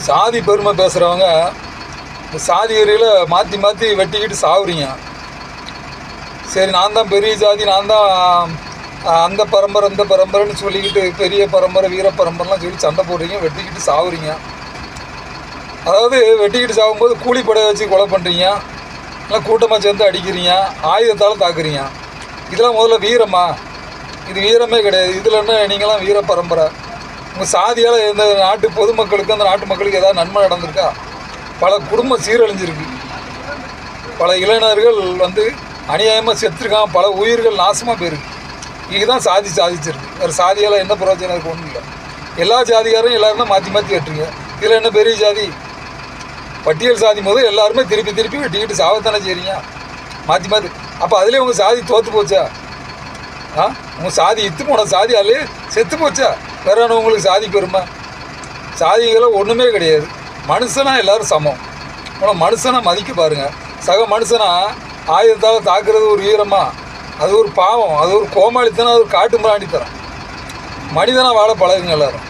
சாதி பெருமை பேசுகிறவங்க இந்த சாதி வரியில் மாற்றி மாற்றி வெட்டிக்கிட்டு சாவுறீங்க. சரி, நான் தான் பெரிய ஜாதி, நான் தான் அந்த பரம்பரை இந்த பரம்பரைன்னு சொல்லிக்கிட்டு பெரிய பரம்பரை வீர பரம்பரைலாம் சொல்லி சண்டை போடுறீங்க, வெட்டிக்கிட்டு சாவுறீங்க. அதாவது வெட்டிக்கிட்டு சாகும்போது கூலிப்படை வச்சு கொலை பண்ணுறீங்க, இல்லை கூட்டமாக சேர்ந்து அடிக்கிறீங்க, ஆயுதத்தால் தாக்குறீங்க. இதெல்லாம் முதல்ல வீரமா? இது வீரமே கிடையாது. இதில் என்ன நீங்களாம் வீர பரம்பரை? உங்கள் சாதியால் இந்த நாட்டு பொதுமக்களுக்கு அந்த நாட்டு மக்களுக்கு ஏதாவது நன்மை நடந்திருக்கா? பல குடும்பம் சீரழிஞ்சிருக்கு, பல இளைஞர்கள் அநியாயமாக செத்துருக்கான், பல உயிர்கள் நாசமாக போயிருக்கு. இதுதான் சாதிச்சிருக்கு. வேறு சாதியால் என்ன பிரயோஜனம் இருக்குது? ஒன்றும் இல்லை. எல்லா ஜாதிகாரும் எல்லாரும் தான் மாற்றி மாற்றி வெட்டுறீங்க. இதில் என்ன பெரிய ஜாதி? பட்டியல் சாதி முதல் எல்லாருமே திருப்பி திருப்பி வெட்டிக்கிட்டு சாவத்தானே செய்கிறீங்க, மாற்றி மாற்றி. அப்போ அதிலே உங்கள் சாதி தோற்று போச்சா? உங்கள் சாதி இத்து போன சாதி அதிலே செத்து போச்சா? வேற உங்களுக்கு சாதி பெருமை? சாதிகளை ஒன்றுமே கிடையாது. மனுஷனா எல்லோரும் சமம். உங்களை மனுஷனை மதிக்க பாருங்கள். சக மனுஷனா ஆயுதத்தால் தாக்குறது ஒரு வீரமா? அது ஒரு பாவம், அது ஒரு கோமாளித்தனம், அது ஒரு காட்டு மிராண்டித்தனம். மனிதனாக வாழ பழகுங்க எல்லோரும்.